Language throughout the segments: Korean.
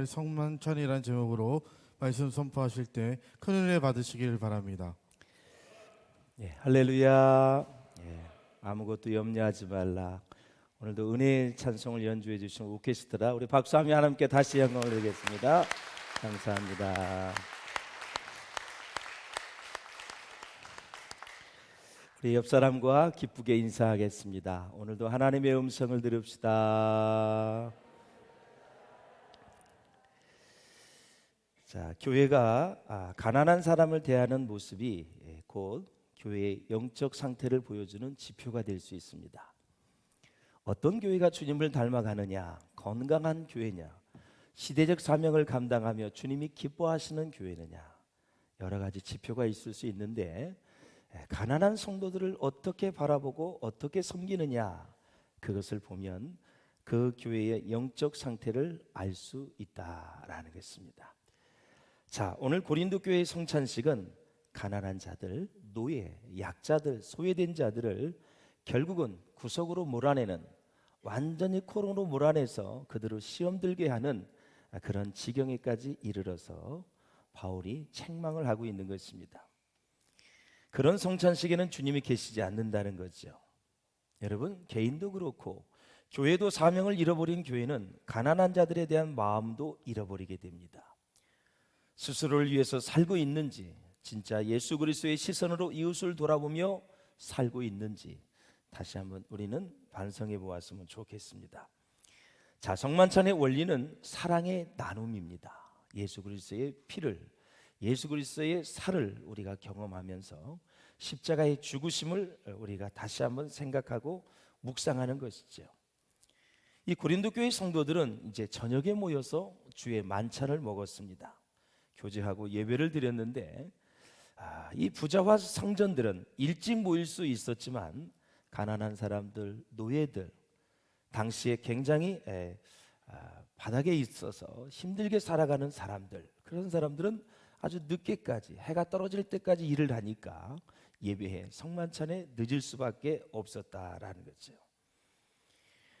할 성만찬이라는 제목으로 말씀 선포하실 때 큰 은혜 받으시길 바랍니다. 할렐루야. 아무것도 염려하지 말라. 오늘도 은혜의 찬송을 연주해 주신 오케스트라 우리 박수하며 하나님께 다시 영광을 드리겠습니다. 감사합니다. 우리 옆 사람과 기쁘게 인사하겠습니다. 오늘도 하나님의 음성을 들읍시다. 자, 교회가 가난한 사람을 대하는 모습이 곧 교회의 영적 상태를 보여주는 지표가 될 수 있습니다. 어떤 교회가 주님을 닮아가느냐, 건강한 교회냐, 시대적 사명을 감당하며 주님이 기뻐하시는 교회느냐, 여러 가지 지표가 있을 수 있는데 가난한 성도들을 어떻게 바라보고 어떻게 섬기느냐, 그것을 보면 그 교회의 영적 상태를 알 수 있다라는 것입니다. 자, 오늘 고린도 교회의 성찬식은 가난한 자들, 노예, 약자들, 소외된 자들을 결국은 구석으로 몰아내는, 완전히 코너로 몰아내서 그들을 시험 들게 하는 그런 지경에까지 이르러서 바울이 책망을 하고 있는 것입니다. 그런 성찬식에는 주님이 계시지 않는다는 거죠. 여러분, 개인도 그렇고 교회도 사명을 잃어버린 교회는 가난한 자들에 대한 마음도 잃어버리게 됩니다. 스스로를 위해서 살고 있는지, 진짜 예수 그리스도의 시선으로 이웃을 돌아보며 살고 있는지 다시 한번 우리는 반성해 보았으면 좋겠습니다. 자, 성만찬의 원리는 사랑의 나눔입니다. 예수 그리스도의 피를, 예수 그리스도의 살을 우리가 경험하면서 십자가의 죽으심을 우리가 다시 한번 생각하고 묵상하는 것이죠. 이 고린도 교회 성도들은 이제 저녁에 모여서 주의 만찬을 먹었습니다. 교제하고 예배를 드렸는데 이 부자와 상전들은 일찍 모일 수 있었지만 가난한 사람들, 노예들, 당시에 굉장히 바닥에 있어서 힘들게 살아가는 사람들, 그런 사람들은 아주 늦게까지, 해가 떨어질 때까지 일을 하니까 예배에, 성만찬에 늦을 수밖에 없었다라는 거죠.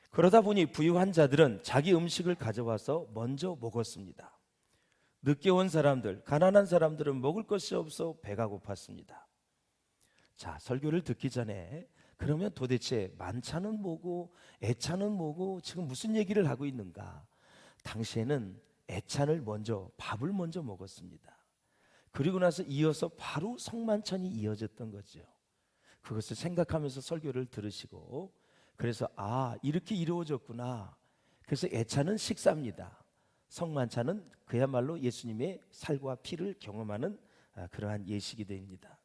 그러다 보니 부유한 자들은 자기 음식을 가져와서 먼저 먹었습니다. 늦게 온 사람들, 가난한 사람들은 먹을 것이 없어 배가 고팠습니다. 자, 설교를 듣기 전에 그러면 도대체 만찬은 뭐고 애찬은 뭐고 지금 무슨 얘기를 하고 있는가? 당시에는 애찬을 먼저, 밥을 먼저 먹었습니다. 그리고 나서 이어서 바로 성만찬이 이어졌던 거죠. 그것을 생각하면서 설교를 들으시고, 그래서 이렇게 이루어졌구나. 그래서 애찬은 식사입니다. 성만찬은 그야말로 예수님의 살과 피를 경험하는 그러한 예식이 됩니다.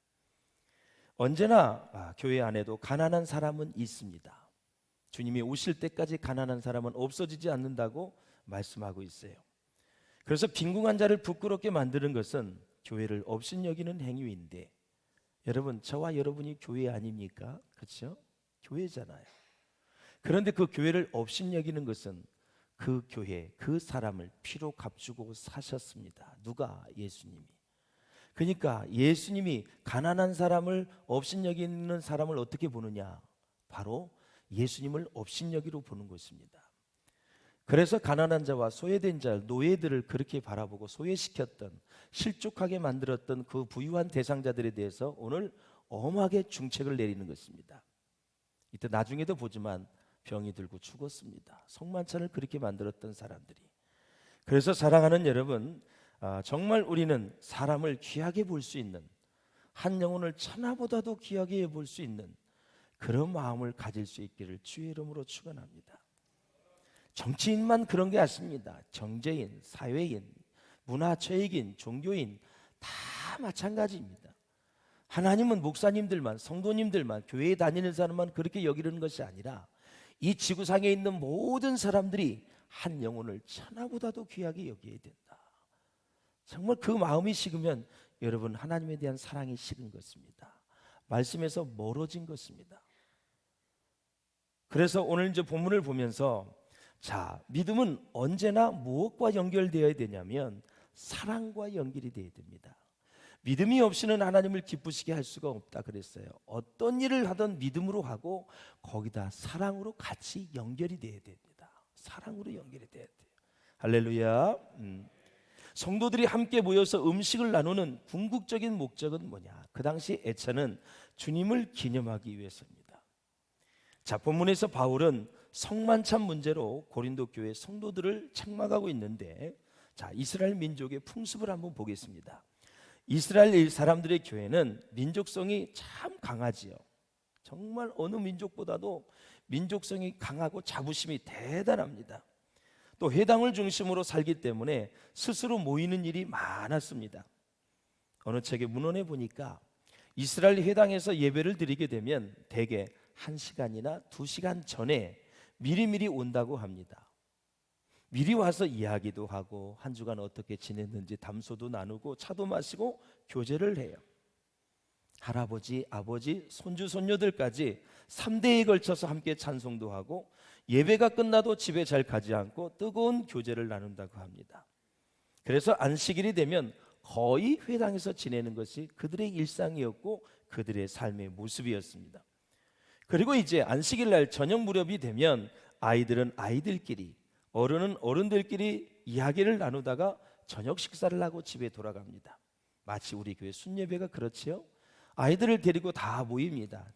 언제나 교회 안에도 가난한 사람은 있습니다. 주님이 오실 때까지 가난한 사람은 없어지지 않는다고 말씀하고 있어요. 그래서 빈궁한 자를 부끄럽게 만드는 것은 교회를 업신여기는 행위인데, 여러분, 저와 여러분이 교회 아닙니까? 그렇죠? 교회잖아요. 그런데 그 교회를 업신여기는 것은 그 교회, 그 사람을 피로 값주고 사셨습니다. 누가? 예수님이. 그러니까 예수님이 가난한 사람을 업신여기는 사람을 어떻게 보느냐? 바로 예수님을 업신여기로 보는 것입니다. 그래서 가난한 자와 소외된 자, 노예들을 그렇게 바라보고 소외시켰던, 실족하게 만들었던 그 부유한 대상자들에 대해서 오늘 엄하게 중책을 내리는 것입니다. 이때 나중에도 보지만 병이 들고 죽었습니다. 성만찬을 그렇게 만들었던 사람들이. 그래서 사랑하는 여러분, 정말 우리는 사람을 귀하게 볼 수 있는, 한 영혼을 천하보다도 귀하게 볼 수 있는 그런 마음을 가질 수 있기를 주의 이름으로 축원합니다. 정치인만 그런 게 아닙니다. 경제인, 사회인, 문화체육인, 종교인 다 마찬가지입니다. 하나님은 목사님들만, 성도님들만, 교회에 다니는 사람만 그렇게 여기는 것이 아니라 이 지구상에 있는 모든 사람들이 한 영혼을 천하보다도 귀하게 여겨야 된다. 정말 그 마음이 식으면 여러분, 하나님에 대한 사랑이 식은 것입니다. 말씀에서 멀어진 것입니다. 그래서 오늘 이제 본문을 보면서, 자, 믿음은 언제나 무엇과 연결되어야 되냐면 사랑과 연결이 되어야 됩니다. 믿음이 없이는 하나님을 기쁘시게 할 수가 없다 그랬어요. 어떤 일을 하든 믿음으로 하고 거기다 사랑으로 같이 연결이 돼야 됩니다. 사랑으로 연결이 돼야 돼요. 할렐루야. 성도들이 함께 모여서 음식을 나누는 궁극적인 목적은 뭐냐? 그 당시 애찬은 주님을 기념하기 위해서입니다. 자, 본문에서 바울은 성만찬 문제로 고린도 교회 성도들을 책망하고 있는데, 자, 이스라엘 민족의 풍습을 한번 보겠습니다. 이스라엘 사람들의 교회는 민족성이 참 강하지요. 정말 어느 민족보다도 민족성이 강하고 자부심이 대단합니다. 또 회당을 중심으로 살기 때문에 스스로 모이는 일이 많았습니다. 어느 책의 문헌에 보니까 이스라엘 회당에서 예배를 드리게 되면 대개 1시간이나 2시간 전에 미리미리 온다고 합니다. 미리 와서 이야기도 하고 한 주간 어떻게 지냈는지 담소도 나누고 차도 마시고 교제를 해요. 할아버지, 아버지, 손주, 손녀들까지 3대에 걸쳐서 함께 찬송도 하고 예배가 끝나도 집에 잘 가지 않고 뜨거운 교제를 나눈다고 합니다. 그래서 안식일이 되면 거의 회당에서 지내는 것이 그들의 일상이었고 그들의 삶의 모습이었습니다. 그리고 이제 안식일 날 저녁 무렵이 되면 아이들은 아이들끼리, 어른은 어른들끼리 이야기를 나누다가 저녁 식사를 하고 집에 돌아갑니다. 마치 우리 교회 순예배가 그렇지요. 아이들을 데리고 다 모입니다.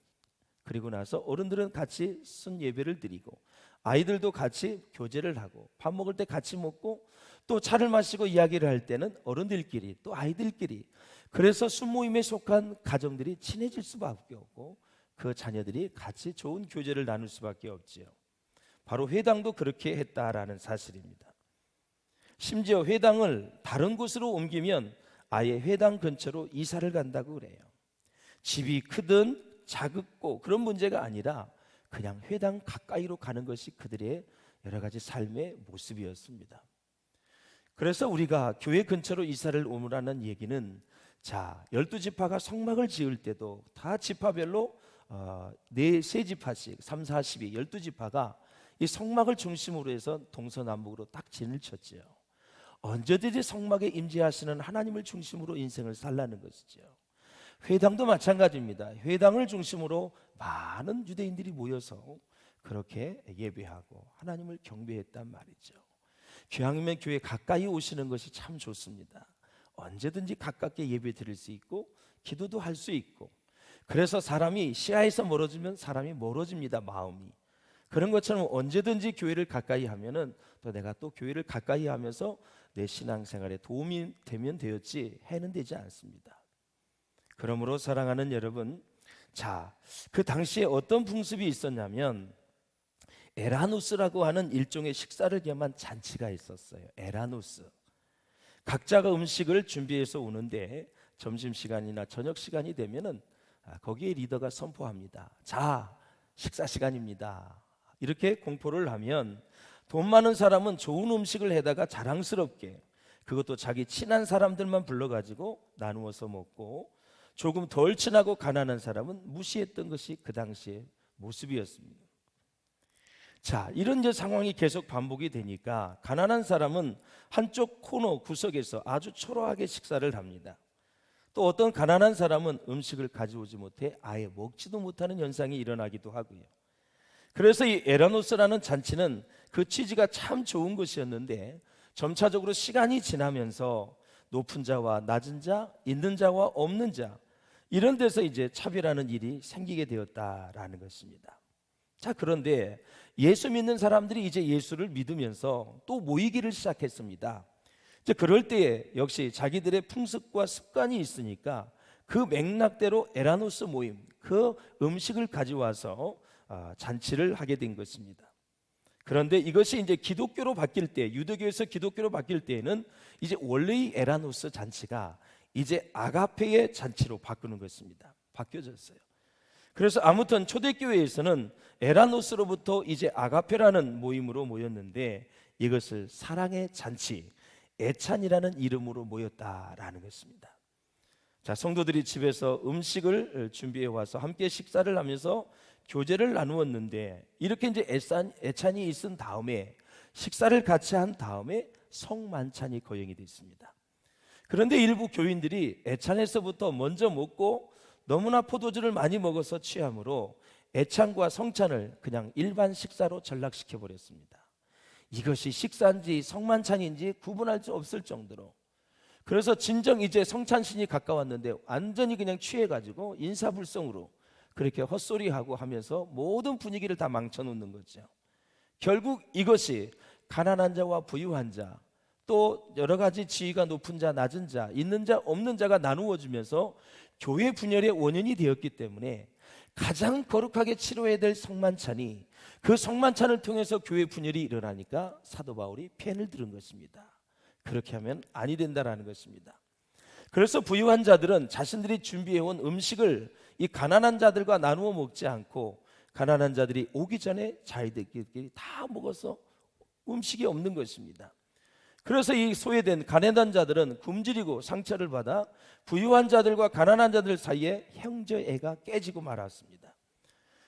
그리고 나서 어른들은 같이 순예배를 드리고 아이들도 같이 교제를 하고 밥 먹을 때 같이 먹고 또 차를 마시고 이야기를 할 때는 어른들끼리 또 아이들끼리, 그래서 순모임에 속한 가정들이 친해질 수밖에 없고 그 자녀들이 같이 좋은 교제를 나눌 수밖에 없지요. 바로 회당도 그렇게 했다라는 사실입니다. 심지어 회당을 다른 곳으로 옮기면 아예 회당 근처로 이사를 간다고 그래요. 집이 크든 작고 그런 문제가 아니라 그냥 회당 가까이로 가는 것이 그들의 여러 가지 삶의 모습이었습니다. 그래서 우리가 교회 근처로 이사를 오므라는 얘기는, 자, 12지파가 성막을 지을 때도 다 지파별로 세 지파씩 3, 4, 12, 12지파가 이 성막을 중심으로 해서 동서남북으로 딱 진을 쳤지요. 언제든지 성막에 임재하시는 하나님을 중심으로 인생을 살라는 것이죠. 회당도 마찬가지입니다. 회당을 중심으로 많은 유대인들이 모여서 그렇게 예배하고 하나님을 경배했단 말이죠. 교황이면 교회 가까이 오시는 것이 참 좋습니다. 언제든지 가깝게 예배 드릴 수 있고 기도도 할 수 있고, 그래서 사람이 시야에서 멀어지면 사람이 멀어집니다. 마음이. 그런 것처럼 언제든지 교회를 가까이 하면은 또 내가 또 교회를 가까이 하면서 내 신앙생활에 도움이 되면 되었지 해는 되지 않습니다. 그러므로 사랑하는 여러분, 자, 그 당시에 어떤 풍습이 있었냐면 에라누스라고 하는 일종의 식사를 겸한 잔치가 있었어요. 에라누스. 각자가 음식을 준비해서 오는데 점심시간이나 저녁시간이 되면은 거기에 리더가 선포합니다. 자, 식사 시간입니다. 이렇게 공포를 하면 돈 많은 사람은 좋은 음식을 해다가 자랑스럽게, 그것도 자기 친한 사람들만 불러가지고 나누어서 먹고, 조금 덜 친하고 가난한 사람은 무시했던 것이 그 당시의 모습이었습니다. 자, 이런 이제 상황이 계속 반복이 되니까 가난한 사람은 한쪽 코너 구석에서 아주 초라하게 식사를 합니다. 또 어떤 가난한 사람은 음식을 가져오지 못해 아예 먹지도 못하는 현상이 일어나기도 하고요. 그래서 이 에라노스라는 잔치는 그 취지가 참 좋은 것이었는데 점차적으로 시간이 지나면서 높은 자와 낮은 자, 있는 자와 없는 자, 이런 데서 이제 차별하는 일이 생기게 되었다라는 것입니다. 자, 그런데 예수 믿는 사람들이 이제 예수를 믿으면서 또 모이기를 시작했습니다. 이제 그럴 때에 역시 자기들의 풍습과 습관이 있으니까 그 맥락대로 에라노스 모임, 그 음식을 가져와서 잔치를 하게 된 것입니다. 그런데 이것이 이제 기독교로 바뀔 때, 유대교에서 기독교로 바뀔 때에는 이제 원래의 에라노스 잔치가 이제 아가페의 잔치로 바꾸는 것입니다. 바뀌어졌어요. 그래서 아무튼 초대교회에서는 에라노스로부터 이제 아가페라는 모임으로 모였는데 이것을 사랑의 잔치, 애찬이라는 이름으로 모였다라는 것입니다. 자, 성도들이 집에서 음식을 준비해 와서 함께 식사를 하면서 교제를 나누었는데, 이렇게 이제 애찬이 있은 다음에 식사를 같이 한 다음에 성만찬이 거행이 됐습니다. 그런데 일부 교인들이 애찬에서부터 먼저 먹고 너무나 포도주를 많이 먹어서 취함으로 애찬과 성찬을 그냥 일반 식사로 전락시켜 버렸습니다. 이것이 식사인지 성만찬인지 구분할 수 없을 정도로. 그래서 진정 이제 성찬신이 가까웠는데 완전히 그냥 취해가지고 인사불성으로 그렇게 헛소리하고 하면서 모든 분위기를 다 망쳐놓는 거죠. 결국 이것이 가난한 자와 부유한 자, 또 여러 가지 지위가 높은 자, 낮은 자, 있는 자, 없는 자가 나누어지면서 교회 분열의 원인이 되었기 때문에 가장 거룩하게 치러야 될 성만찬이, 그 성만찬을 통해서 교회 분열이 일어나니까 사도 바울이 펜을 들은 것입니다. 그렇게 하면 아니 된다라는 것입니다. 그래서 부유한 자들은 자신들이 준비해온 음식을 이 가난한 자들과 나누어 먹지 않고, 가난한 자들이 오기 전에 자기들끼리 다 먹어서 음식이 없는 것입니다. 그래서 이 소외된 가난한 자들은 굶주리고 상처를 받아 부유한 자들과 가난한 자들 사이에 형제애가 깨지고 말았습니다.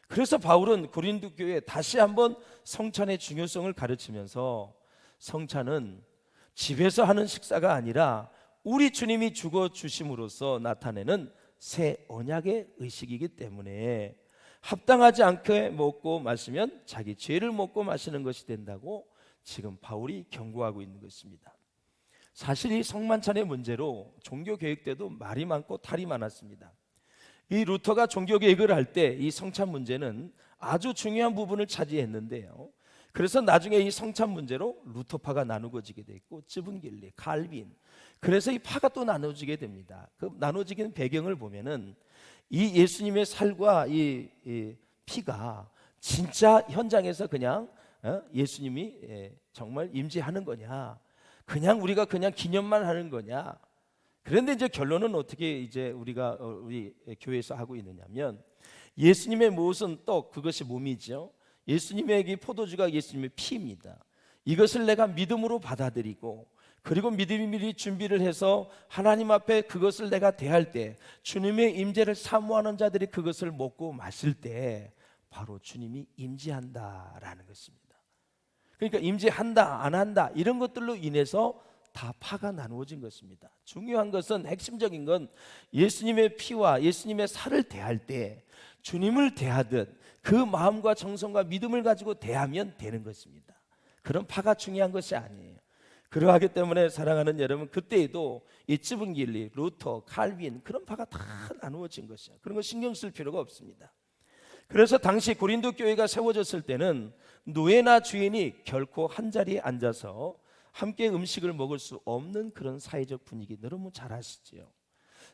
그래서 바울은 고린도 교회에 다시 한번 성찬의 중요성을 가르치면서, 성찬은 집에서 하는 식사가 아니라 우리 주님이 죽어 주심으로써 나타내는 새 언약의 의식이기 때문에 합당하지 않게 먹고 마시면 자기 죄를 먹고 마시는 것이 된다고 지금 바울이 경고하고 있는 것입니다. 사실 이 성만찬의 문제로 종교개혁 때도 말이 많고 탈이 많았습니다. 이 루터가 종교개혁을 할 때 이 성찬 문제는 아주 중요한 부분을 차지했는데요. 그래서 나중에 이 성찬 문제로 루터파가 나누어지게 됐고, 쯔분길리, 칼빈, 그래서 이 파가 또 나눠지게 됩니다. 그 나눠지는 배경을 보면은 이 예수님의 살과 이 피가 진짜 현장에서 그냥 예수님이 정말 임재하는 거냐, 그냥 우리가 그냥 기념만 하는 거냐. 그런데 이제 결론은 어떻게 이제 우리 교회에서 하고 있느냐면, 예수님의 못은 떡, 그것이 몸이죠. 예수님의 이 포도주가 예수님의 피입니다. 이것을 내가 믿음으로 받아들이고, 그리고 미리 준비를 해서 하나님 앞에 그것을 내가 대할 때, 주님의 임재를 사모하는 자들이 그것을 먹고 마실 때 바로 주님이 임재한다라는 것입니다. 그러니까 임재한다 안 한다 이런 것들로 인해서 다 파가 나누어진 것입니다. 중요한 것은, 핵심적인 건 예수님의 피와 예수님의 살을 대할 때 주님을 대하듯 그 마음과 정성과 믿음을 가지고 대하면 되는 것입니다. 그런 파가 중요한 것이 아니에요. 그러하기 때문에 사랑하는 여러분, 그때에도 이 쯔분길리, 루터, 칼빈 그런 파가 다 나누어진 것이에요. 그런 거 신경 쓸 필요가 없습니다. 그래서 당시 고린도 교회가 세워졌을 때는 노예나 주인이 결코 한 자리에 앉아서 함께 음식을 먹을 수 없는 그런 사회적 분위기, 여러분 잘 아시죠?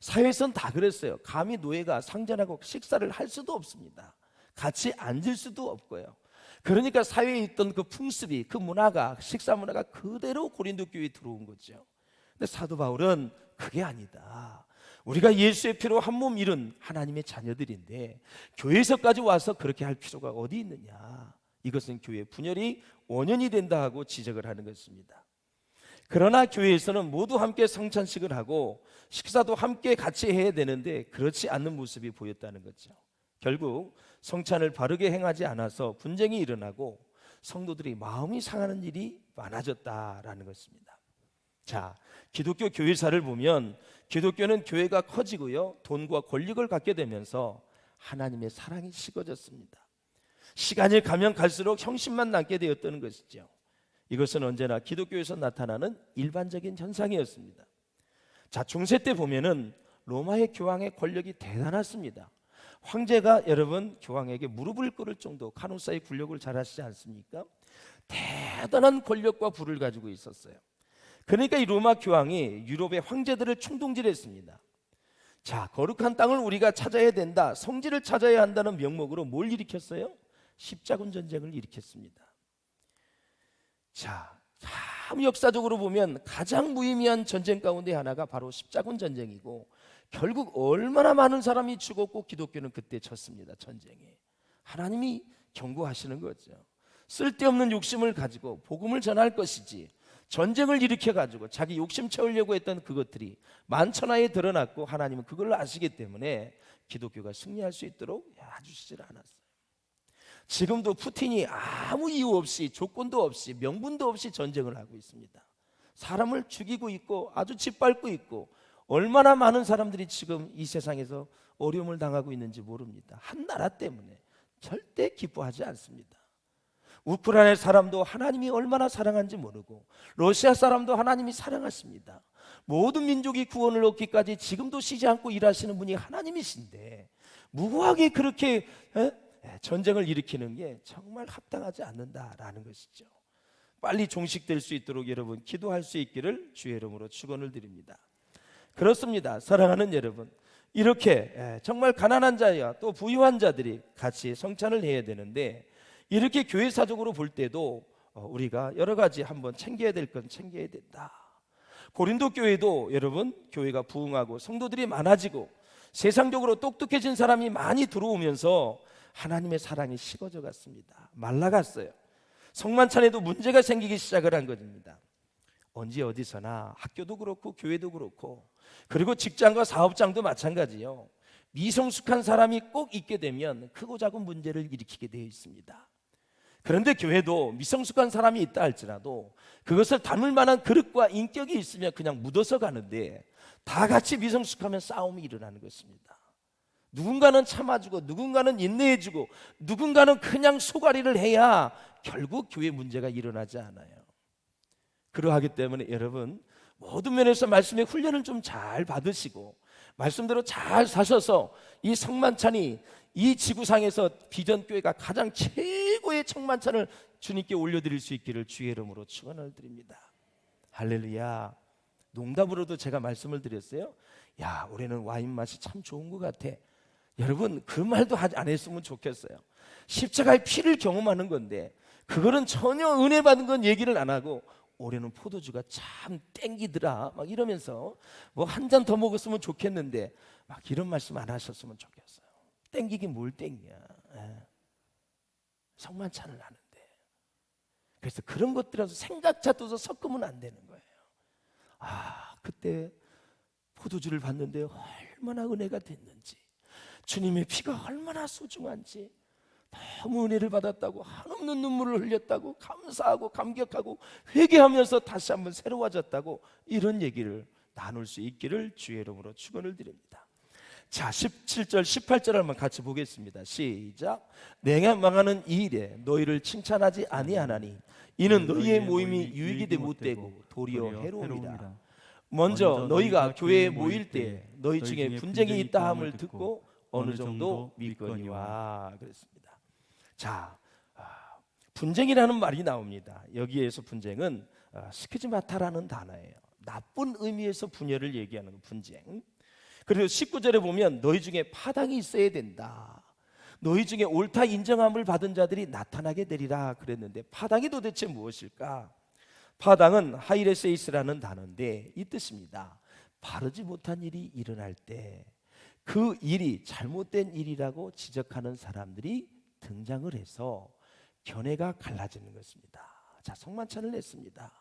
사회에서는 다 그랬어요. 감히 노예가 상전하고 식사를 할 수도 없습니다. 같이 앉을 수도 없고요. 그러니까 사회에 있던 그 풍습이, 그 문화가, 식사 문화가 그대로 고린도 교회에 들어온 거죠. 근데 사도 바울은 그게 아니다. 우리가 예수의 피로 한 몸 이룬 하나님의 자녀들인데 교회에서까지 와서 그렇게 할 필요가 어디 있느냐. 이것은 교회 분열이 원인이 된다 하고 지적을 하는 것입니다. 그러나 교회에서는 모두 함께 성찬식을 하고 식사도 함께 같이 해야 되는데 그렇지 않는 모습이 보였다는 거죠. 결국 성찬을 바르게 행하지 않아서 분쟁이 일어나고 성도들이 마음이 상하는 일이 많아졌다라는 것입니다. 자, 기독교 교회사를 보면 기독교는 교회가 커지고요, 돈과 권력을 갖게 되면서 하나님의 사랑이 식어졌습니다. 시간이 가면 갈수록 형식만 남게 되었다는 것이죠. 이것은 언제나 기독교에서 나타나는 일반적인 현상이었습니다. 자, 중세 때 보면은 로마의 교황의 권력이 대단했습니다. 황제가 여러분 교황에게 무릎을 꿇을 정도, 카노사의 굴욕을 잘 아시지 않습니까? 대단한 권력과 부를 가지고 있었어요. 그러니까 이 로마 교황이 유럽의 황제들을 충동질했습니다. 자, 거룩한 땅을 우리가 찾아야 된다, 성지를 찾아야 한다는 명목으로 뭘 일으켰어요? 십자군 전쟁을 일으켰습니다. 자, 참 역사적으로 보면 가장 무의미한 전쟁 가운데 하나가 바로 십자군 전쟁이고, 결국 얼마나 많은 사람이 죽었고 기독교는 그때 졌습니다. 전쟁에. 하나님이 경고하시는 거죠. 쓸데없는 욕심을 가지고 복음을 전할 것이지 전쟁을 일으켜 가지고 자기 욕심 채우려고 했던 그것들이 만천하에 드러났고, 하나님은 그걸 아시기 때문에 기독교가 승리할 수 있도록 해주시질 않았어요. 지금도 푸틴이 아무 이유 없이, 조건도 없이, 명분도 없이 전쟁을 하고 있습니다. 사람을 죽이고 있고 아주 짓밟고 있고, 얼마나 많은 사람들이 지금 이 세상에서 어려움을 당하고 있는지 모릅니다. 한 나라 때문에 절대 기뻐하지 않습니다. 우크라이나 사람도 하나님이 얼마나 사랑한지 모르고 러시아 사람도 하나님이 사랑하십니다. 모든 민족이 구원을 얻기까지 지금도 쉬지 않고 일하시는 분이 하나님이신데 무고하게 그렇게 전쟁을 일으키는 게 정말 합당하지 않는다라는 것이죠. 빨리 종식될 수 있도록 여러분 기도할 수 있기를 주의 이름으로 축원을 드립니다. 그렇습니다. 사랑하는 여러분, 이렇게 정말 가난한 자와 또 부유한 자들이 같이 성찬을 해야 되는데 이렇게 교회사적으로 볼 때도 우리가 여러 가지 한번 챙겨야 될 건 챙겨야 된다. 고린도 교회도 여러분 교회가 부흥하고 성도들이 많아지고 세상적으로 똑똑해진 사람이 많이 들어오면서 하나님의 사랑이 식어져 갔습니다. 말라갔어요. 성만찬에도 문제가 생기기 시작을 한 것입니다. 언제 어디서나 학교도 그렇고 교회도 그렇고 그리고 직장과 사업장도 마찬가지요. 미성숙한 사람이 꼭 있게 되면 크고 작은 문제를 일으키게 되어 있습니다. 그런데 교회도 미성숙한 사람이 있다 할지라도 그것을 담을 만한 그릇과 인격이 있으면 그냥 묻어서 가는데 다 같이 미성숙하면 싸움이 일어나는 것입니다. 누군가는 참아주고 누군가는 인내해주고 누군가는 그냥 소가리를 해야 결국 교회 문제가 일어나지 않아요. 그러하기 때문에 여러분 모든 면에서 말씀의 훈련을 좀 잘 받으시고 말씀대로 잘 사셔서 이 성만찬이 이 지구상에서 비전교회가 가장 최고의 성만찬을 주님께 올려드릴 수 있기를 주의 이름으로 축원을 드립니다. 할렐루야. 농담으로도 제가 말씀을 드렸어요. 야, 올해는 와인 맛이 참 좋은 것 같아. 여러분 그 말도 안 했으면 좋겠어요. 십자가의 피를 경험하는 건데 그거는 전혀 은혜 받은 건 얘기를 안 하고 올해는 포도주가 참 땡기더라 막 이러면서 뭐 한 잔 더 먹었으면 좋겠는데 막 이런 말씀 안 하셨으면 좋겠어요. 땡기긴 뭘 땡겨. 성만찬을 하는데. 그래서 그런 것들이라도 생각차 떠서 섞으면 안 되는 거예요. 아, 그때 포도주를 봤는데 얼마나 은혜가 됐는지, 주님의 피가 얼마나 소중한지, 너무 은혜를 받았다고 한없는 눈물을 흘렸다고 감사하고 감격하고 회개하면서 다시 한번 새로워졌다고 이런 얘기를 나눌 수 있기를 주의 이름으로 축원을 드립니다. 자, 17절 18절 한번 같이 보겠습니다. 시작. 내가 망하는 이 일에 너희를 칭찬하지 아니하나니 이는 너희의 모임이 유익이 못되고 도리어 해로움이라. 먼저 너희가 교회에 모일 때 너희 중에 분쟁이 있다 함을 듣고 어느 정도 믿거니와 그랬습니다. 자, 분쟁이라는 말이 나옵니다. 여기에서 분쟁은 스키즈마타라는 단어예요. 나쁜 의미에서 분열을 얘기하는 분쟁. 그리고 19절에 보면 너희 중에 파당이 있어야 된다. 너희 중에 옳다 인정함을 받은 자들이 나타나게 되리라 그랬는데 파당이 도대체 무엇일까? 파당은 하이레세이스라는 단어인데 이 뜻입니다. 바르지 못한 일이 일어날 때 그 일이 잘못된 일이라고 지적하는 사람들이 등장을 해서 견해가 갈라지는 것입니다. 자, 성만찬을 냈습니다.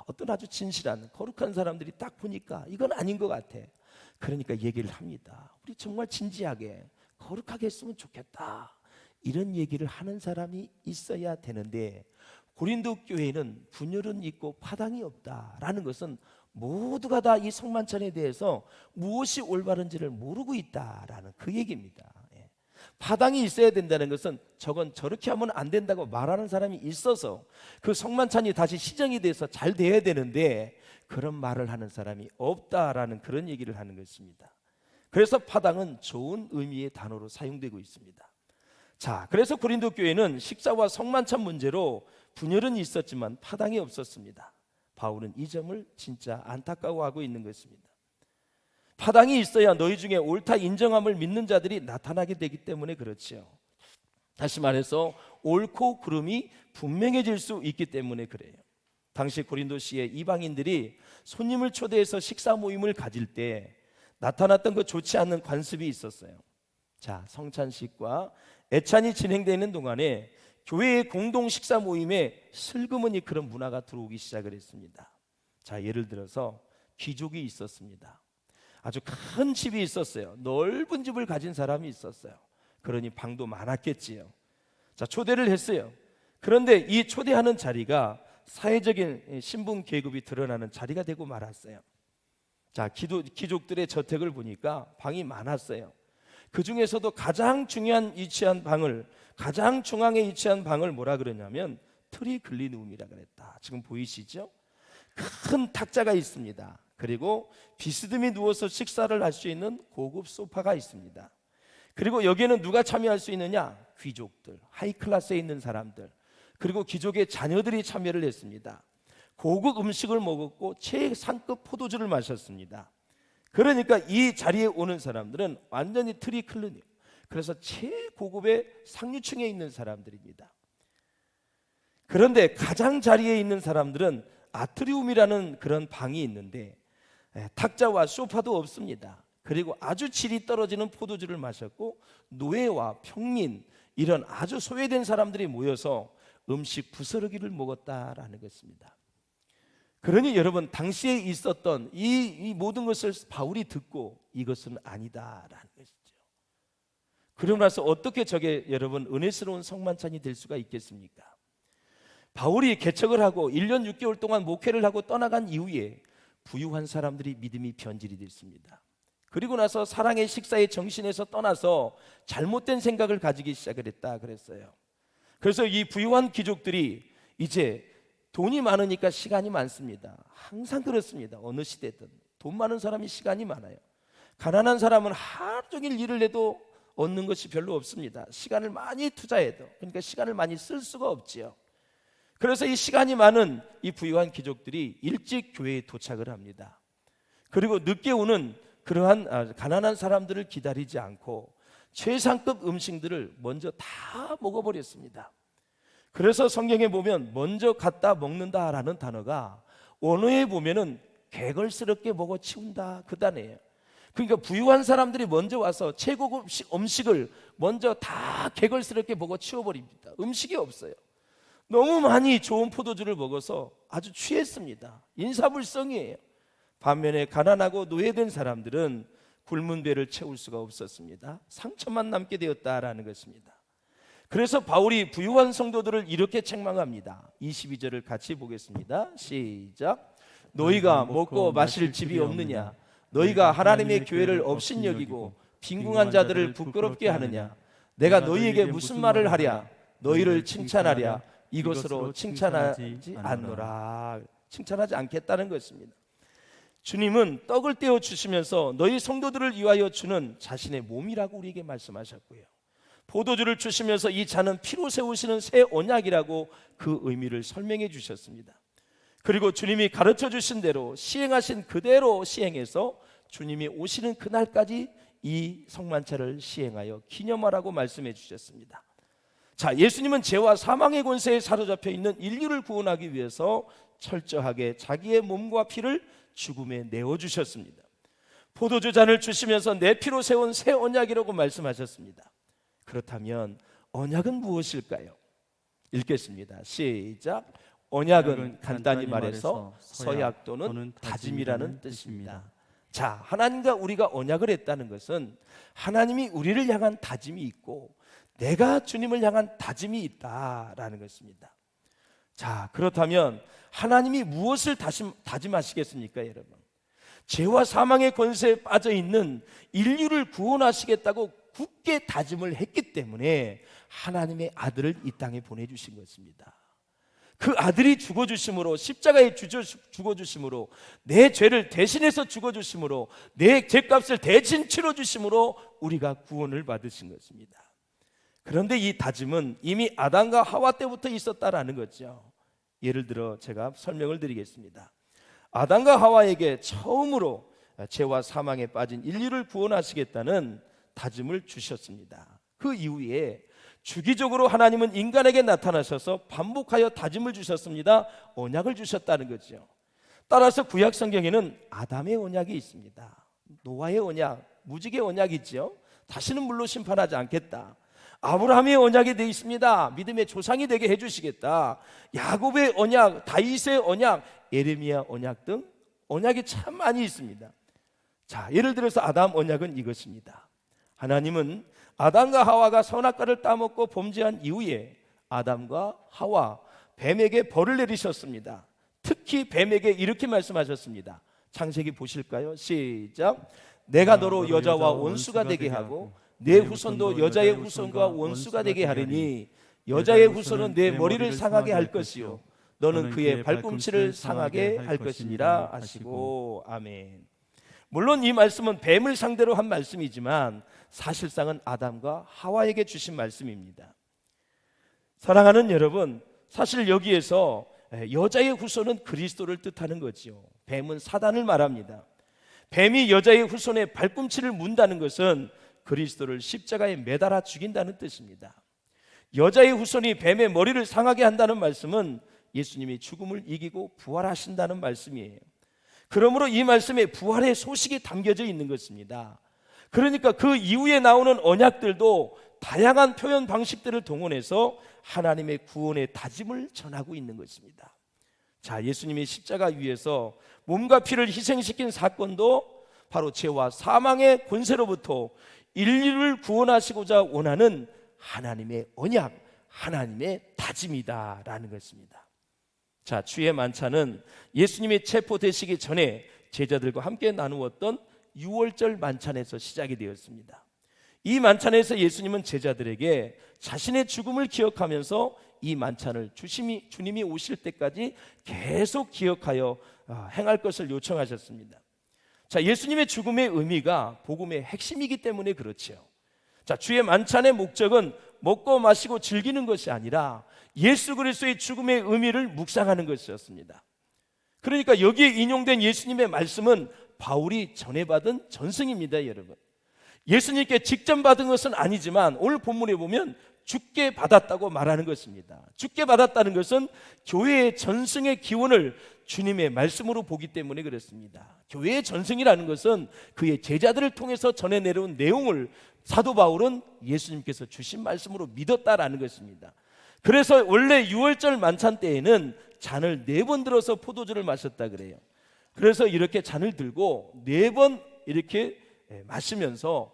어떤 아주 진실한 거룩한 사람들이 딱 보니까 이건 아닌 것 같아. 그러니까 얘기를 합니다. 우리 정말 진지하게 거룩하게 했으면 좋겠다. 이런 얘기를 하는 사람이 있어야 되는데 고린도 교회는 분열은 있고 파당이 없다라는 것은 모두가 다 이 성만찬에 대해서 무엇이 올바른지를 모르고 있다라는 그 얘기입니다. 파당이 있어야 된다는 것은 저건 저렇게 하면 안 된다고 말하는 사람이 있어서 그 성만찬이 다시 시정이 돼서 잘 돼야 되는데 그런 말을 하는 사람이 없다라는 그런 얘기를 하는 것입니다. 그래서 파당은 좋은 의미의 단어로 사용되고 있습니다. 자, 그래서 고린도 교회는 식사와 성만찬 문제로 분열은 있었지만 파당이 없었습니다. 바울은 이 점을 진짜 안타까워하고 있는 것입니다. 파당이 있어야 너희 중에 옳다 인정함을 믿는 자들이 나타나게 되기 때문에 그렇지요. 다시 말해서 옳고 그름이 분명해질 수 있기 때문에 그래요. 당시 고린도시의 이방인들이 손님을 초대해서 식사 모임을 가질 때 나타났던 그 좋지 않은 관습이 있었어요. 자, 성찬식과 애찬이 진행되는 동안에 교회의 공동 식사 모임에 슬그머니 그런 문화가 들어오기 시작을 했습니다. 자, 예를 들어서 귀족이 있었습니다. 아주 큰 집이 있었어요. 넓은 집을 가진 사람이 있었어요. 그러니 방도 많았겠지요. 자, 초대를 했어요. 그런데 이 초대하는 자리가 사회적인 신분 계급이 드러나는 자리가 되고 말았어요. 자, 귀족들의 저택을 보니까 방이 많았어요. 그 중에서도 가장 중요한 위치한 방을, 가장 중앙에 위치한 방을 뭐라 그러냐면 트리클리누움이라 그랬다. 지금 보이시죠? 큰 탁자가 있습니다. 그리고 비스듬히 누워서 식사를 할 수 있는 고급 소파가 있습니다. 그리고 여기에는 누가 참여할 수 있느냐? 귀족들, 하이클래스에 있는 사람들, 그리고 귀족의 자녀들이 참여를 했습니다. 고급 음식을 먹었고 최상급 포도주를 마셨습니다. 그러니까 이 자리에 오는 사람들은 완전히 트리클리누움, 그래서 최고급의 상류층에 있는 사람들입니다. 그런데 가장 자리에 있는 사람들은 아트리움이라는 그런 방이 있는데 탁자와 소파도 없습니다. 그리고 아주 질이 떨어지는 포도주를 마셨고 노예와 평민, 이런 아주 소외된 사람들이 모여서 음식 부스러기를 먹었다라는 것입니다. 그러니 여러분, 당시에 있었던 이 모든 것을 바울이 듣고 이것은 아니다라는 것이죠. 그러고 나서 어떻게 저게 여러분 은혜스러운 성만찬이 될 수가 있겠습니까? 바울이 개척을 하고 1년 6개월 동안 목회를 하고 떠나간 이후에 부유한 사람들이 믿음이 변질이 됐습니다. 그리고 나서 사랑의 식사의 정신에서 떠나서 잘못된 생각을 가지기 시작을 했다 그랬어요. 그래서 이 부유한 귀족들이 이제 돈이 많으니까 시간이 많습니다. 항상 그렇습니다. 어느 시대든 돈 많은 사람이 시간이 많아요. 가난한 사람은 하루 종일 일을 해도 얻는 것이 별로 없습니다. 시간을 많이 투자해도, 그러니까 시간을 많이 쓸 수가 없지요. 그래서 이 시간이 많은 이 부유한 귀족들이 일찍 교회에 도착을 합니다. 그리고 늦게 오는 그러한 가난한 사람들을 기다리지 않고 최상급 음식들을 먼저 다 먹어버렸습니다. 그래서 성경에 보면 먼저 갖다 먹는다라는 단어가 원어에 보면은 개걸스럽게 먹어 치운다 그 단어예요. 그러니까 부유한 사람들이 먼저 와서 최고급 음식을 먼저 다 개걸스럽게 먹어 치워버립니다. 음식이 없어요. 너무 많이 좋은 포도주를 먹어서 아주 취했습니다. 인사불성이에요. 반면에 가난하고 노예된 사람들은 굶은 배를 채울 수가 없었습니다. 상처만 남게 되었다라는 것입니다. 그래서 바울이 부유한 성도들을 이렇게 책망합니다. 22절을 같이 보겠습니다. 시작. 너희가 먹고 마실 집이 없느냐? 너희가 하나님의 교회를 업신여기고 빈궁한 자들을 부끄럽게 하느냐? 내가 너희에게 무슨 말을 하랴? 너희를 칭찬하랴? 이것으로 칭찬하지 않노라. 칭찬하지 않겠다는 것입니다. 주님은 떡을 떼어 주시면서 너희 성도들을 위하여 주는 자신의 몸이라고 우리에게 말씀하셨고요, 포도주를 주시면서 이 잔은 피로 세우시는 새 언약이라고 그 의미를 설명해 주셨습니다. 그리고 주님이 가르쳐 주신 대로 시행하신 그대로 시행해서 주님이 오시는 그날까지 이 성만찬을 시행하여 기념하라고 말씀해 주셨습니다. 자, 예수님은 죄와 사망의 권세에 사로잡혀 있는 인류를 구원하기 위해서 철저하게 자기의 몸과 피를 죽음에 내어주셨습니다. 포도주 잔을 주시면서 내 피로 세운 새 언약이라고 말씀하셨습니다. 그렇다면 언약은 무엇일까요? 읽겠습니다. 시작. 언약은 간단히 말해서 서약 또는 다짐이라는 뜻입니다. 자, 하나님과 우리가 언약을 했다는 것은 하나님이 우리를 향한 다짐이 있고 내가 주님을 향한 다짐이 있다라는 것입니다. 자, 그렇다면 하나님이 무엇을 다짐하시겠습니까, 여러분? 죄와 사망의 권세에 빠져 있는 인류를 구원하시겠다고 굳게 다짐을 했기 때문에 하나님의 아들을 이 땅에 보내주신 것입니다. 그 아들이 죽어주심으로, 십자가에 죽어주심으로, 내 죄를 대신해서 죽어주심으로, 내 죄값을 대신 치러주심으로 우리가 구원을 받으신 것입니다. 그런데 이 다짐은 이미 아담과 하와 때부터 있었다라는 거죠. 예를 들어 제가 설명을 드리겠습니다. 아담과 하와에게 처음으로 죄와 사망에 빠진 인류를 구원하시겠다는 다짐을 주셨습니다. 그 이후에 주기적으로 하나님은 인간에게 나타나셔서 반복하여 다짐을 주셨습니다. 언약을 주셨다는 거죠. 따라서 구약 성경에는 아담의 언약이 있습니다. 노아의 언약, 무지개 언약이죠. 다시는 물로 심판하지 않겠다. 아브라함의 언약이 되어 있습니다. 믿음의 조상이 되게 해주시겠다. 야곱의 언약, 다윗의 언약, 예레미야 언약 등 언약이 참 많이 있습니다. 자, 예를 들어서 아담 언약은 이것입니다. 하나님은 아담과 하와가 선악과를 따먹고 범죄한 이후에 아담과 하와, 뱀에게 벌을 내리셨습니다. 특히 뱀에게 이렇게 말씀하셨습니다. 창세기 보실까요? 시작. 내가 너로 여자와 원수가 되게 하고 내 후손도 여자의 후손과 원수가 되게 하리니 여자의 후손은 내 머리를 상하게 할 것이요 너는 그의 발꿈치를 상하게 할 것이니라 하시고. 아멘. 물론 이 말씀은 뱀을 상대로 한 말씀이지만 사실상은 아담과 하와에게 주신 말씀입니다. 사랑하는 여러분, 사실 여기에서 여자의 후손은 그리스도를 뜻하는 거지요. 뱀은 사단을 말합니다. 뱀이 여자의 후손의 발꿈치를 문다는 것은 그리스도를 십자가에 매달아 죽인다는 뜻입니다. 여자의 후손이 뱀의 머리를 상하게 한다는 말씀은 예수님이 죽음을 이기고 부활하신다는 말씀이에요. 그러므로 이 말씀에 부활의 소식이 담겨져 있는 것입니다. 그러니까 그 이후에 나오는 언약들도 다양한 표현 방식들을 동원해서 하나님의 구원의 다짐을 전하고 있는 것입니다. 자, 예수님이 십자가 위에서 몸과 피를 희생시킨 사건도 바로 죄와 사망의 권세로부터 인류를 구원하시고자 원하는 하나님의 언약, 하나님의 다짐이다라는 것입니다. 자, 주의 만찬은 예수님이 체포되시기 전에 제자들과 함께 나누었던 유월절 만찬에서 시작이 되었습니다. 이 만찬에서 예수님은 제자들에게 자신의 죽음을 기억하면서 이 만찬을 주님이 오실 때까지 계속 기억하여 행할 것을 요청하셨습니다. 자, 예수님의 죽음의 의미가 복음의 핵심이기 때문에 그렇지요. 자, 주의 만찬의 목적은 먹고 마시고 즐기는 것이 아니라 예수 그리스도의 죽음의 의미를 묵상하는 것이었습니다. 그러니까 여기에 인용된 예수님의 말씀은 바울이 전해받은 전승입니다, 여러분. 예수님께 직접 받은 것은 아니지만 오늘 본문에 보면 주께 받았다고 말하는 것입니다. 주께 받았다는 것은 교회의 전승의 기원을 주님의 말씀으로 보기 때문에 그렇습니다. 교회의 전승이라는 것은 그의 제자들을 통해서 전해 내려온 내용을 사도 바울은 예수님께서 주신 말씀으로 믿었다라는 것입니다. 그래서 원래 유월절 만찬 때에는 잔을 4번 들어서 포도주를 마셨다 그래요. 그래서 이렇게 잔을 들고 4번 이렇게 마시면서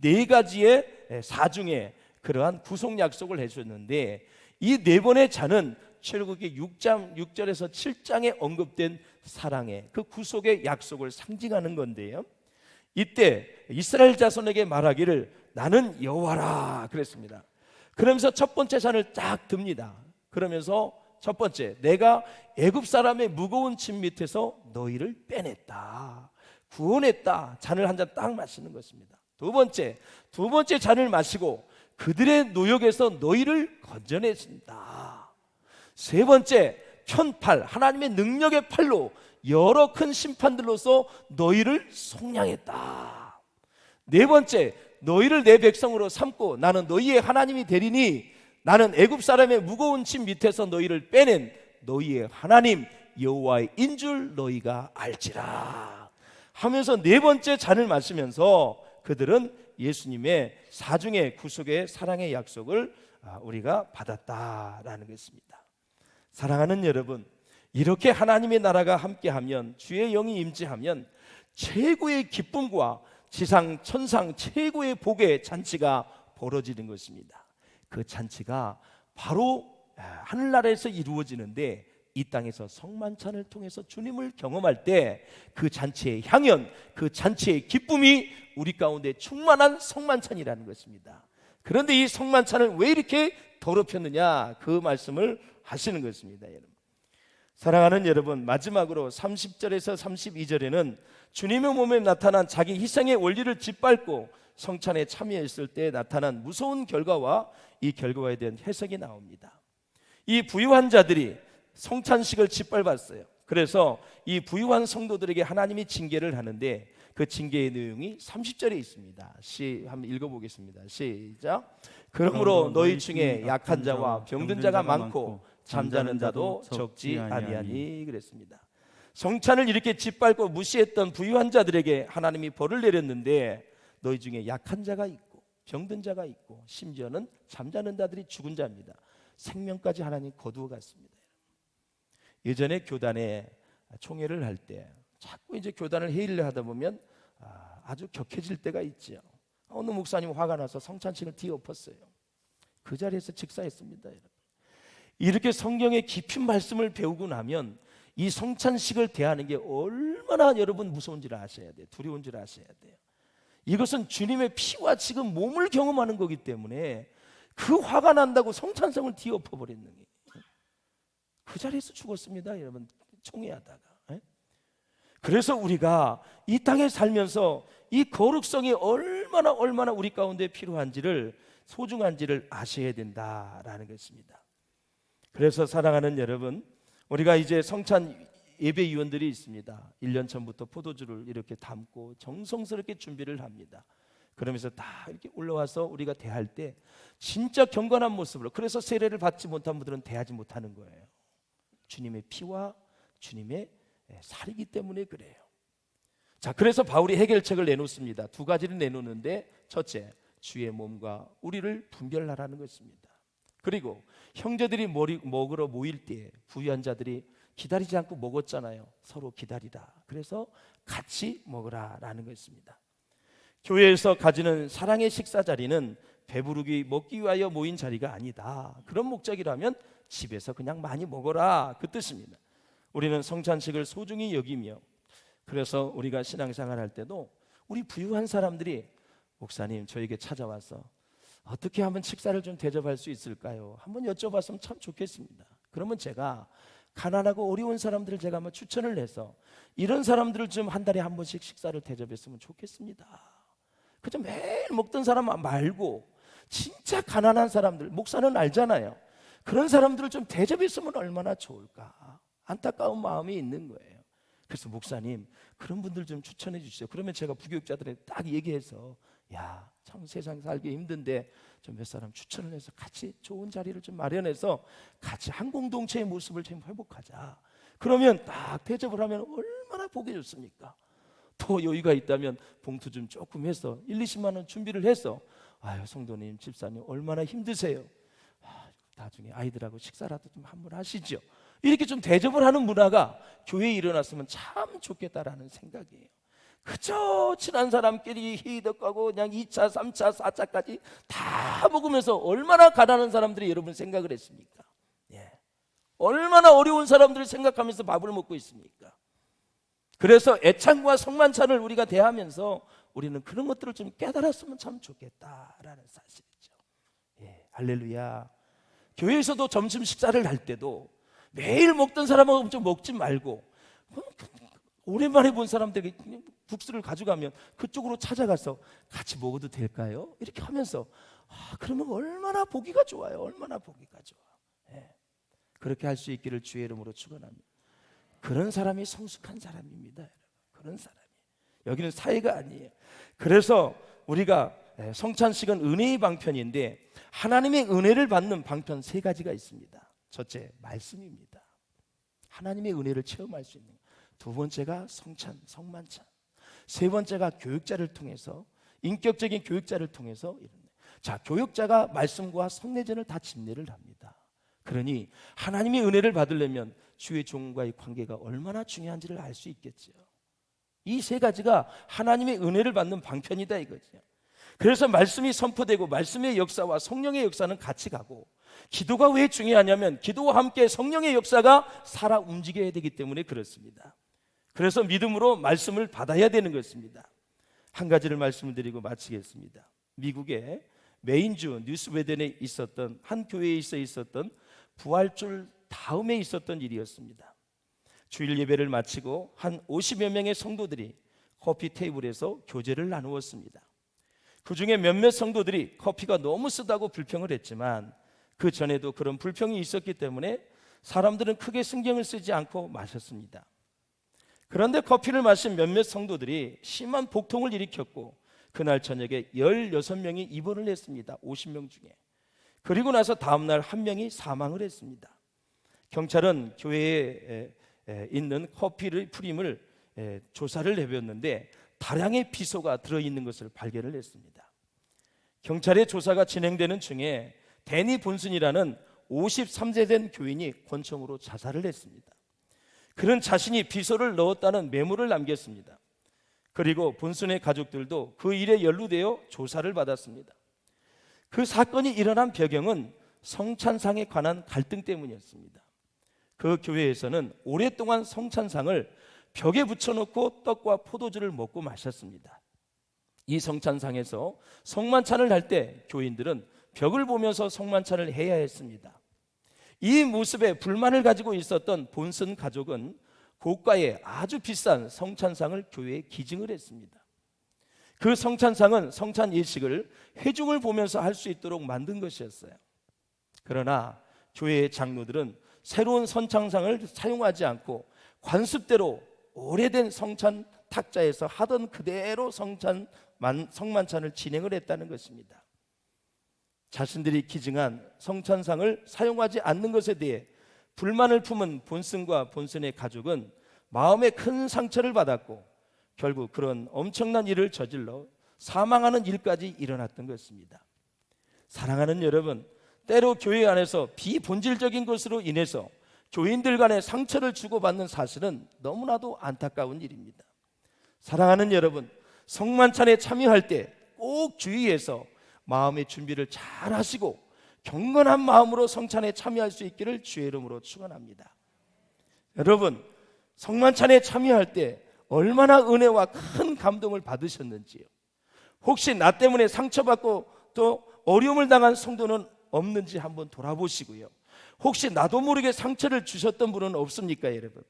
4가지의 사중에 그러한 구속 약속을 해주셨는데 이 4번의 잔은 출애굽기 6절에서 7장에 언급된 사랑의 그 구속의 약속을 상징하는 건데요. 이때 이스라엘 자손에게 말하기를 나는 여호와라 그랬습니다. 그러면서 첫 번째 잔을 쫙 듭니다. 그러면서 첫 번째, 내가 애굽 사람의 무거운 짐 밑에서 너희를 빼냈다, 구원했다. 잔을 한 잔 딱 마시는 것입니다. 두 번째 잔을 마시고 그들의 노역에서 너희를 건져냈습니다. 세 번째, 편팔, 하나님의 능력의 팔로 여러 큰 심판들로서 너희를 속량했다. 네 번째, 너희를 내 백성으로 삼고 나는 너희의 하나님이 되리니 나는 애굽 사람의 무거운 짐 밑에서 너희를 빼낸 너희의 하나님 여호와의 인줄 너희가 알지라 하면서 네 번째 잔을 마시면서 그들은 예수님의 사중의 구속의 사랑의 약속을 우리가 받았다라는 것입니다. 사랑하는 여러분, 이렇게 하나님의 나라가 함께하면, 주의 영이 임재하면 최고의 기쁨과 지상 천상 최고의 복의 잔치가 벌어지는 것입니다. 그 잔치가 바로 하늘나라에서 이루어지는데 이 땅에서 성만찬을 통해서 주님을 경험할 때 그 잔치의 향연, 그 잔치의 기쁨이 우리 가운데 충만한 성만찬이라는 것입니다. 그런데 이 성만찬을 왜 이렇게 더럽혔느냐, 그 말씀을 하시는 것입니다. 여러분, 사랑하는 여러분, 마지막으로 30절에서 32절에는 주님의 몸에 나타난 자기 희생의 원리를 짓밟고 성찬에 참여했을 때 나타난 무서운 결과와 이 결과에 대한 해석이 나옵니다. 이 부유한 자들이 성찬식을 짓밟았어요. 그래서 이 부유한 성도들에게 하나님이 징계를 하는데 그 징계의 내용이 30절에 있습니다. 한번 읽어보겠습니다. 시작. 그러므로 너희 중에 약한 자와 병든 자가 많고 잠자는 자도 적지 아니하니 그랬습니다. 성찬을 이렇게 짓밟고 무시했던 부유한 자들에게 하나님이 벌을 내렸는데 너희 중에 약한 자가 있고 병든 자가 있고 심지어는 잠자는 자들이 죽은 자입니다. 생명까지 하나님 거두어 갔습니다. 예전에 교단에 총회를 할 때 자꾸 이제 교단을 회의를 하다 보면 아주 격해질 때가 있죠. 어느 목사님 화가 나서 성찬식을 뒤엎었어요. 그 자리에서 직사했습니다. 여러분, 이렇게 성경의 깊은 말씀을 배우고 나면 이 성찬식을 대하는 게 얼마나 여러분 무서운지를 아셔야 돼요. 두려운지를 아셔야 돼요. 이것은 주님의 피와 지금 몸을 경험하는 거기 때문에 그 화가 난다고 성찬성을 뒤엎어버리는 거예요. 그 자리에서 죽었습니다, 여러분. 총회하다가. 그래서 우리가 이 땅에 살면서 이 거룩성이 얼마나 우리 가운데 필요한지를, 소중한지를 아셔야 된다라는 것입니다. 그래서 사랑하는 여러분, 우리가 이제 성찬 예배위원들이 있습니다. 1년 전부터 포도주를 이렇게 담고 정성스럽게 준비를 합니다. 그러면서 다 이렇게 올라와서 우리가 대할 때 진짜 경건한 모습으로, 그래서 세례를 받지 못한 분들은 대하지 못하는 거예요. 주님의 피와 주님의 살이기 때문에 그래요. 자, 그래서 바울이 해결책을 내놓습니다. 두 가지를 내놓는데, 첫째, 주의 몸과 우리를 분별하라는 것입니다. 그리고 형제들이 먹으러 모일 때 부유한 자들이 기다리지 않고 먹었잖아요. 서로 기다리라. 그래서 같이 먹으라라는 것입니다. 교회에서 가지는 사랑의 식사 자리는 배부르기 먹기 위하여 모인 자리가 아니다. 그런 목적이라면 집에서 그냥 많이 먹어라, 그 뜻입니다. 우리는 성찬식을 소중히 여기며, 그래서 우리가 신앙생활 할 때도 우리 부유한 사람들이 목사님 저에게 찾아와서 어떻게 하면 식사를 좀 대접할 수 있을까요? 한번 여쭤봤으면 참 좋겠습니다. 그러면 제가 가난하고 어려운 사람들을 제가 한번 추천을 해서 이런 사람들을 좀 한 달에 한 번씩 식사를 대접했으면 좋겠습니다. 그저 매일 먹던 사람 말고 진짜 가난한 사람들, 목사는 알잖아요. 그런 사람들을 좀 대접했으면 얼마나 좋을까, 안타까운 마음이 있는 거예요. 그래서 목사님 그런 분들 좀 추천해 주시죠. 그러면 제가 부교육자들한테 딱 얘기해서, 야, 참 세상 살기 힘든데 좀 몇 사람 추천을 해서 같이 좋은 자리를 좀 마련해서 같이 한 공동체의 모습을 좀 회복하자. 그러면 딱 대접을 하면 얼마나 보기 좋습니까? 더 여유가 있다면 봉투 좀 조금 해서 1, 20만 원 준비를 해서, 아유 성도님 집사님 얼마나 힘드세요, 나중에 아이들하고 식사라도 좀 한번 하시죠. 이렇게 좀 대접을 하는 문화가 교회에 일어났으면 참 좋겠다라는 생각이에요. 그저 친한 사람끼리 히덕하고 그냥 2차, 3차, 4차까지 다 먹으면서 얼마나 가난한 사람들이 여러분 생각을 했습니까? 예. 얼마나 어려운 사람들을 생각하면서 밥을 먹고 있습니까? 그래서 애찬과 성만찬을 우리가 대하면서 우리는 그런 것들을 좀 깨달았으면 참 좋겠다라는 사실이죠. 예, 할렐루야. 교회에서도 점심 식사를 할 때도 매일 먹던 사람하고 좀 먹지 말고, 오랜만에 본 사람들에게 국수를 가져가면 그쪽으로 찾아가서 같이 먹어도 될까요? 이렇게 하면서, 그러면 얼마나 보기가 좋아요. 얼마나 보기가 좋아. 예. 그렇게 할 수 있기를 주의 이름으로 축원합니다. 그런 사람이 성숙한 사람입니다, 여러분. 그런 사람이. 여기는 사회가 아니에요. 그래서 우리가 성찬식은 은혜의 방편인데 하나님의 은혜를 받는 방편 세 가지가 있습니다. 첫째, 말씀입니다. 하나님의 은혜를 체험할 수 있는. 두 번째가 성찬, 성만찬. 세 번째가 교육자를 통해서, 인격적인 교육자를 통해서 이런. 자, 교육자가 말씀과 성례전을 다 집례를 합니다. 그러니 하나님의 은혜를 받으려면 주의 종과의 관계가 얼마나 중요한지를 알 수 있겠죠. 이 세 가지가 하나님의 은혜를 받는 방편이다 이거죠. 그래서 말씀이 선포되고 말씀의 역사와 성령의 역사는 같이 가고, 기도가 왜 중요하냐면 기도와 함께 성령의 역사가 살아 움직여야 되기 때문에 그렇습니다. 그래서 믿음으로 말씀을 받아야 되는 것입니다. 한 가지를 말씀을 드리고 마치겠습니다. 미국의 메인주 뉴스웨덴에 있었던 한 교회에 있었던 부활절 다음에 있었던 일이었습니다. 주일 예배를 마치고 한 50여 명의 성도들이 커피 테이블에서 교제를 나누었습니다. 그 중에 몇몇 성도들이 커피가 너무 쓰다고 불평을 했지만 그 전에도 그런 불평이 있었기 때문에 사람들은 크게 신경을 쓰지 않고 마셨습니다. 그런데 커피를 마신 몇몇 성도들이 심한 복통을 일으켰고 그날 저녁에 16명이 입원을 했습니다. 50명 중에. 그리고 나서 다음날 한 명이 사망을 했습니다. 경찰은 교회에 있는 커피를 프림을 조사를 해봤는데 다량의 비소가 들어있는 것을 발견을 했습니다. 경찰의 조사가 진행되는 중에 데니 본슨이라는 53세 된 교인이 권총으로 자살을 했습니다. 그는 자신이 비소를 넣었다는 메모를 남겼습니다. 그리고 본슨의 가족들도 그 일에 연루되어 조사를 받았습니다. 그 사건이 일어난 배경은 성찬상에 관한 갈등 때문이었습니다. 그 교회에서는 오랫동안 성찬상을 벽에 붙여놓고 떡과 포도주를 먹고 마셨습니다. 이 성찬상에서 성만찬을 할 때 교인들은 벽을 보면서 성만찬을 해야 했습니다. 이 모습에 불만을 가지고 있었던 본슨 가족은 고가의 아주 비싼 성찬상을 교회에 기증을 했습니다. 그 성찬상은 성찬 예식을 회중을 보면서 할 수 있도록 만든 것이었어요. 그러나 교회의 장로들은 새로운 성찬상을 사용하지 않고 관습대로 오래된 성찬 탁자에서 하던 그대로 성만찬을 진행을 했다는 것입니다. 자신들이 기증한 성찬상을 사용하지 않는 것에 대해 불만을 품은 본슨과 본슨의 가족은 마음에 큰 상처를 받았고 결국 그런 엄청난 일을 저질러 사망하는 일까지 일어났던 것입니다. 사랑하는 여러분, 때로 교회 안에서 비본질적인 것으로 인해서 교인들 간에 상처를 주고받는 사실은 너무나도 안타까운 일입니다. 사랑하는 여러분, 성만찬에 참여할 때 꼭 주의해서 마음의 준비를 잘 하시고 경건한 마음으로 성찬에 참여할 수 있기를 주의 이름으로 축원합니다. 여러분, 성만찬에 참여할 때 얼마나 은혜와 큰 감동을 받으셨는지요. 혹시 나 때문에 상처받고 또 어려움을 당한 성도는 없는지 한번 돌아보시고요. 혹시 나도 모르게 상처를 주셨던 분은 없습니까, 여러분?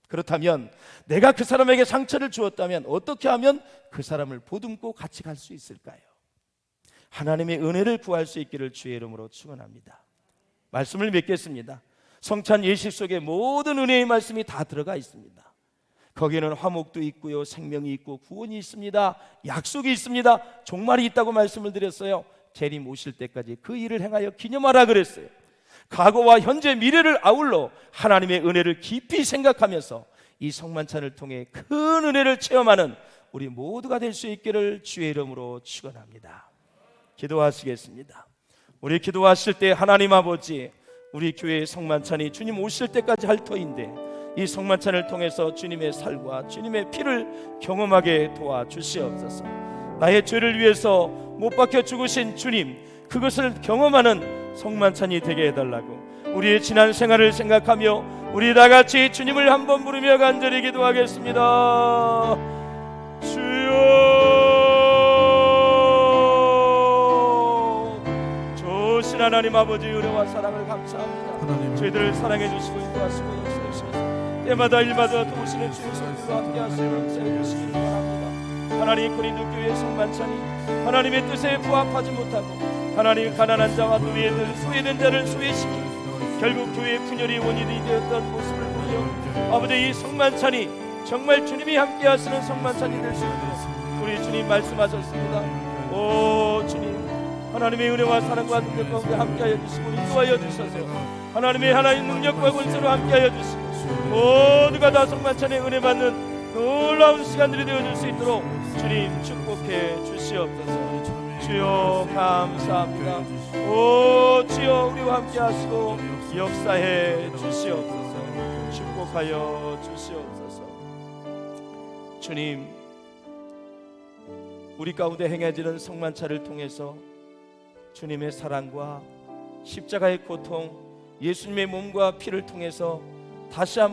그렇다면 내가 그 사람에게 상처를 주었다면 어떻게 하면 그 사람을 보듬고 같이 갈 수 있을까요? 하나님의 은혜를 구할 수 있기를 주의 이름으로 축원합니다. 말씀을 맺겠습니다. 성찬 예식 속에 모든 은혜의 말씀이 다 들어가 있습니다. 거기에는 화목도 있고요, 생명이 있고 구원이 있습니다, 약속이 있습니다, 종말이 있다고 말씀을 드렸어요. 재림 오실 때까지 그 일을 행하여 기념하라 그랬어요. 과거와 현재 미래를 아울러 하나님의 은혜를 깊이 생각하면서 이 성만찬을 통해 큰 은혜를 체험하는 우리 모두가 될 수 있기를 주의 이름으로 축원합니다. 기도하시겠습니다. 우리 기도하실 때 하나님 아버지, 우리 교회의 성만찬이 주님 오실 때까지 할 터인데 이 성만찬을 통해서 주님의 살과 주님의 피를 경험하게 도와주시옵소서. 나의 죄를 위해서 못 박혀 죽으신 주님, 그것을 경험하는 성만찬이 되게 해달라고 우리의 지난 생활을 생각하며 우리 다같이 주님을 한번 부르며 간절히 기도하겠습니다. 주여, 좋으신 하나님 아버지, 은혜와 사랑을 감사합니다. 저희들을 사랑해 주시고 인도하시고 역사해 주셔서 때마다 일마다 도우시는 주의 손길과 함께 하시고 역사해 주시기를 바랍니다. 하나님, 고린도 교회의 성만찬이 하나님의 뜻에 부합하지 못하고 하나님 가난한 자와 노예들, 소외된 자를 소외시키고 결국 교회의 분열이 원인이 되었던 모습을 보여 아버지, 이 성만찬이 정말 주님이 함께 하시는 성만찬이 될 수 있도록 우리 주님 말씀하셨습니다. 오 주님, 하나님의 은혜와 사랑과 능력 가운데 함께하여 주시고 인도하여 주셔서 하나님의 능력과 권세로 함께하여 주시고 모두가 다 성만찬의 은혜 받는 놀라운 시간들이 되어줄 수 있도록 주님 축복해 주시옵소서. 주여 감사합니다. 오 주여, 우리와 함께 하시고 역사해 주시옵소서. 축복하여 주시옵소서. 주님, 우리 가운데 행해지는 성만찬을 통해서 주님의 사랑과 십자가의 고통, 예수님의 몸과 피를 통해서 다시 한번